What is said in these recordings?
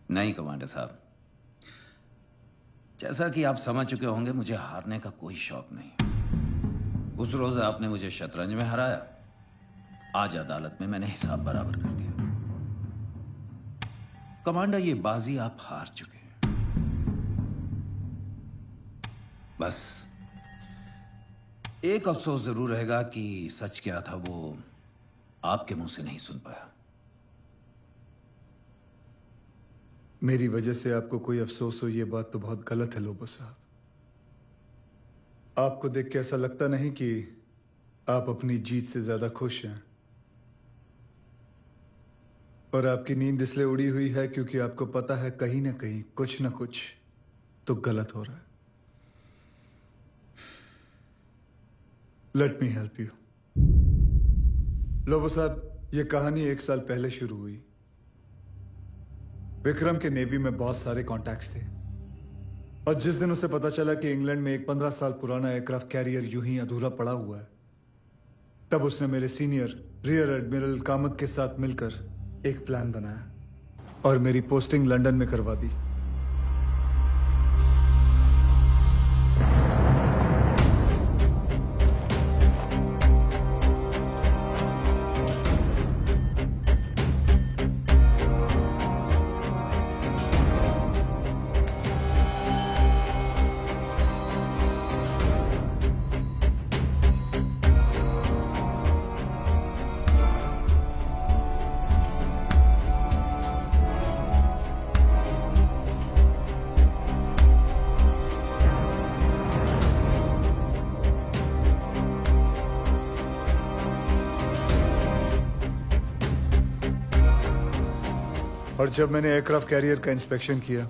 नहीं कमांडर साहब, जैसा कि आप समझ चुके होंगे, मुझे हारने का कोई शौक नहीं। उस रोज आपने मुझे शतरंज में हराया, आज अदालत में मैंने हिसाब बराबर कर दिया। कमांडर, ये बाजी आप हार चुके हैं। बस एक अफसोस जरूर रहेगा कि सच क्या था वो आपके मुंह से नहीं सुन पाया। मेरी वजह से आपको कोई अफसोस हो, ये बात तो बहुत गलत है लोबो साहब। आपको देख के ऐसा लगता नहीं कि आप अपनी जीत से ज्यादा खुश हैं, और आपकी नींद इसलिए उड़ी हुई है क्योंकि आपको पता है कहीं ना कहीं कुछ ना कुछ तो गलत हो रहा है। Let me help you. Lobo साहब, ये कहानी 1 साल पहले शुरू हुई। विक्रम के नेवी में बहुत सारे कॉन्टैक्ट्स थे, और जिस दिन उसे पता चला कि इंग्लैंड में एक 15 साल पुराना एयरक्राफ्ट कैरियर यूं ही अधूरा पड़ा हुआ है, तब उसने मेरे सीनियर रियर एडमिरल कामत के साथ मिलकर एक प्लान बनाया और मेरी पोस्टिंग लंदन में करवा दी। और जब मैंने एयरक्राफ्ट कैरियर का इंस्पेक्शन किया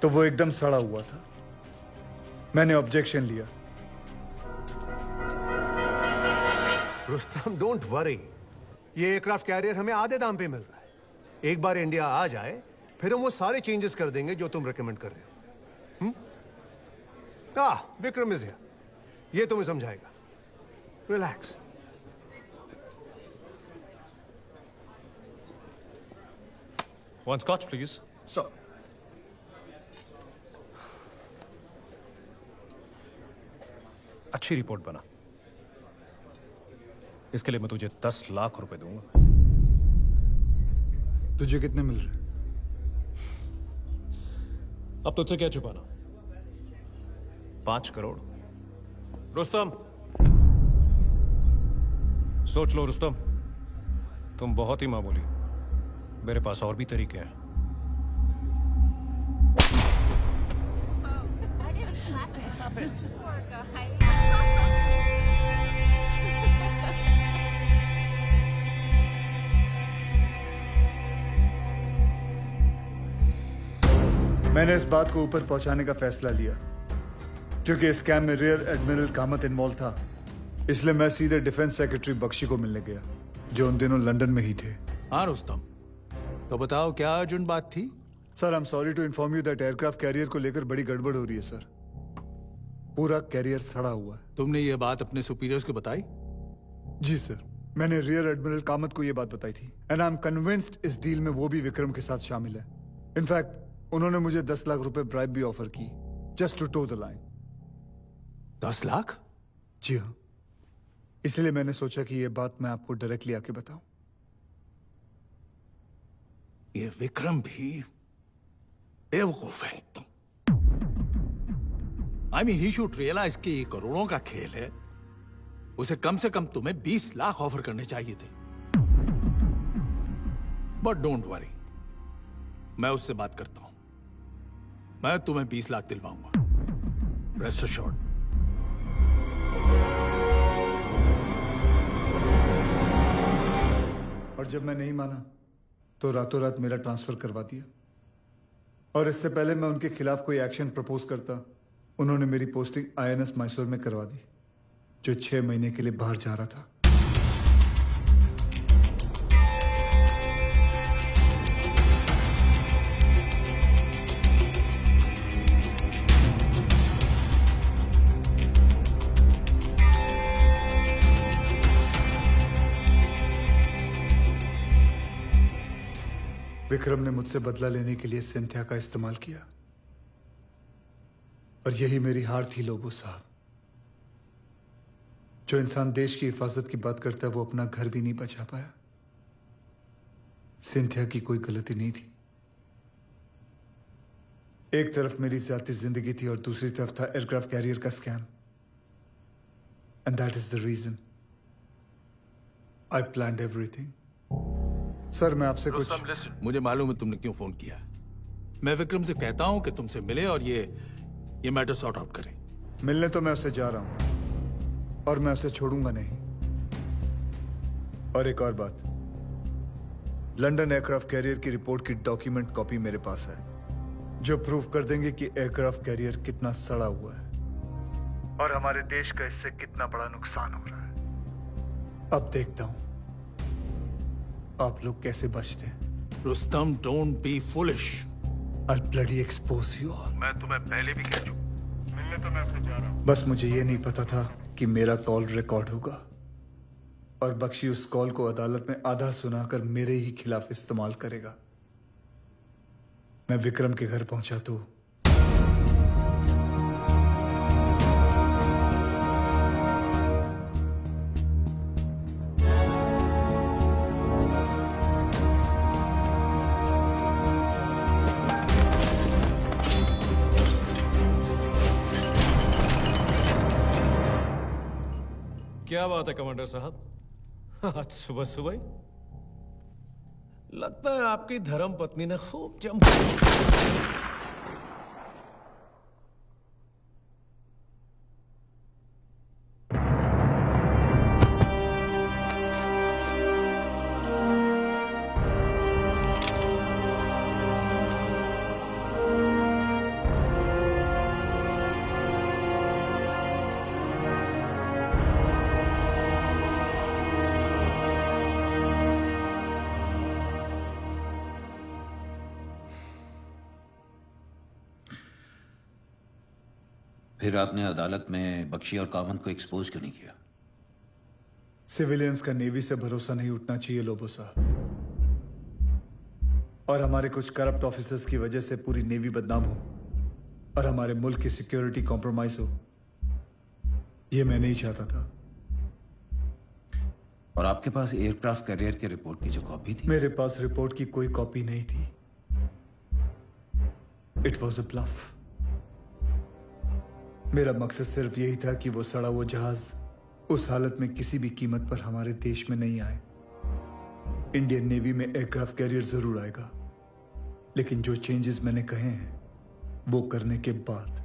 तो वो एकदम सड़ा हुआ था। मैंने ऑब्जेक्शन लिया। रुस्तम, डोंट वरी, ये एयरक्राफ्ट कैरियर हमें आधे दाम पे मिल रहा है। एक बार इंडिया आ जाए फिर हम वो सारे चेंजेस कर देंगे जो तुम रेकमेंड कर रहे हो। विक्रम इज हियर, ये तुम्हें समझाएगा। रिलैक्स। One scotch, please. सो अच्छी रिपोर्ट बना। इसके लिए मैं तुझे 10 लाख रुपए दूंगा। तुझे कितने मिल रहे हैं? अब तुझसे क्या छुपाना? 5 करोड़। रुस्तम, सोच लो रुस्तम, तुम बहुत ही मामूली हो। मेरे पास और भी तरीके हैं। मैंने इस बात को ऊपर पहुंचाने का फैसला लिया क्योंकि इस स्कैम में रियर एडमिरल कामत इन्वॉल्व था। इसलिए मैं सीधे डिफेंस सेक्रेटरी बख्शी को मिलने गया, जो उन दिनों लंदन में ही थे। हाँ रुस्तम, तो बताओ क्या अर्जेंट बात थी? Sir, I am sorry to inform you that aircraft carrier को लेकर बड़ी गड़बड़ हो रही है सर। पूरा कैरियर सड़ा हुआ है। तुमने ये बात अपने सुपीरियर्स को बताई? जी सर, मैंने रियर एडमिरल कामत को ये बात बताई थी, एंड आई एम कन्विंस्ड इस डील में वो भी विक्रम के साथ शामिल है। इनफैक्ट उन्होंने मुझे 10 लाख रुपए ब्राइब भी ऑफर की, just to toe the line. 10 lakh? जी हाँ, इसलिए मैंने सोचा कि ये बात मैं आपको डायरेक्टली आके बताऊं। ये विक्रम भी बेवकूफ है एकदम। I mean he should realise कि ये करोड़ों का खेल है। उसे कम से कम तुम्हें 20 लाख ऑफर करने चाहिए थे। बट डोंट वरी, मैं उससे बात करता हूं। मैं तुम्हें 20 लाख दिलवाऊंगा, रेस्ट एश्योर्ड। और जब मैं नहीं माना तो रातों रात मेरा ट्रांसफर करवा दिया। और इससे पहले मैं उनके खिलाफ कोई एक्शन प्रपोज करता, उन्होंने मेरी पोस्टिंग INS मैसूर में करवा दी, जो 6 महीने के लिए बाहर जा रहा था। विक्रम ने मुझसे बदला लेने के लिए सिंथिया का इस्तेमाल किया, और यही मेरी हार थी लोबो साहब। जो इंसान देश की हिफाजत की बात करता है वो अपना घर भी नहीं बचा पाया। सिंथिया की कोई गलती नहीं थी। एक तरफ मेरी जाती जिंदगी थी और दूसरी तरफ था एयरक्राफ्ट कैरियर का scam, and that is the reason I planned everything. Sir मैं आपसे कुछ मुझे मालूम है तुमने क्यों फोन किया। मैं विक्रम से कहता हूं कि तुमसे मिले और ये मैटर सॉर्ट आउट करें। मिलने तो मैं उससे जा रहा हूं और मैं उसे छोड़ूंगा नहीं। और एक और बात, लंदन एयरक्राफ्ट कैरियर की रिपोर्ट की डॉक्यूमेंट कॉपी मेरे पास है जो प्रूव कर देंगे कि एयरक्राफ्ट कैरियर कितना सड़ा हुआ है और हमारे देश का इससे कितना बड़ा नुकसान हो रहा है। अब देखता हूं आप लोग कैसे बचते हैं। Rustam, don't be foolish. I'll bloody expose you all। मैं तुम्हें पहले भी कह चुका। मिलने तो मैं आपसे जा रहा हूं। बस मुझे ये नहीं पता था कि मेरा कॉल रिकॉर्ड होगा और बख्शी उस कॉल को अदालत में आधा सुनाकर मेरे ही खिलाफ इस्तेमाल करेगा। मैं विक्रम के घर पहुंचा तो क्या बात है कमांडर साहब, आज सुबह सुबह ही? लगता है आपकी धर्म पत्नी ने खूब जम। फिर आपने अदालत में बख्शी और कामन को एक्सपोज क्यों नहीं किया? सिविलियंस का नेवी से भरोसा नहीं उठना चाहिए लोबो साहब, और हमारे कुछ करप्ट ऑफिसर्स की वजह से पूरी नेवी बदनाम हो और हमारे मुल्क की सिक्योरिटी कॉम्प्रोमाइज हो, ये मैं नहीं चाहता था। और आपके पास एयरक्राफ्ट कैरियर के रिपोर्ट की जो कॉपी थी? मेरे पास रिपोर्ट की कोई कॉपी नहीं थी। It was a bluff. मेरा मकसद सिर्फ यही था कि वो सड़ा वो जहाज उस हालत में किसी भी कीमत पर हमारे देश में नहीं आए। इंडियन नेवी में एयरक्राफ्ट कैरियर जरूर आएगा, लेकिन जो चेंजेस मैंने कहे हैं वो करने के बाद।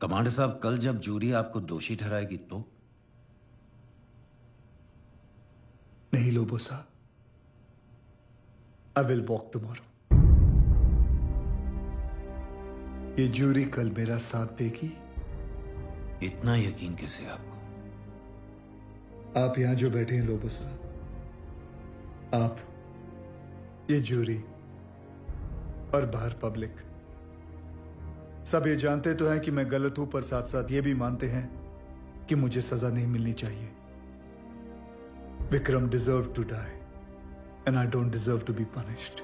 कमांडर साहब, कल जब जूरी आपको दोषी ठहराएगी तो? नहीं लोबो साहब, आई विल वॉक टुमारो। ये जूरी कल मेरा साथ देगी। इतना यकीन कैसे आपको? आप यहां जो बैठे हैं लोबो साहब, आप, ये जूरी और बाहर पब्लिक सब ये जानते तो हैं कि मैं गलत हूं, पर साथ साथ ये भी मानते हैं कि मुझे सजा नहीं मिलनी चाहिए। Vikram deserve to die and I don't deserve to be punished.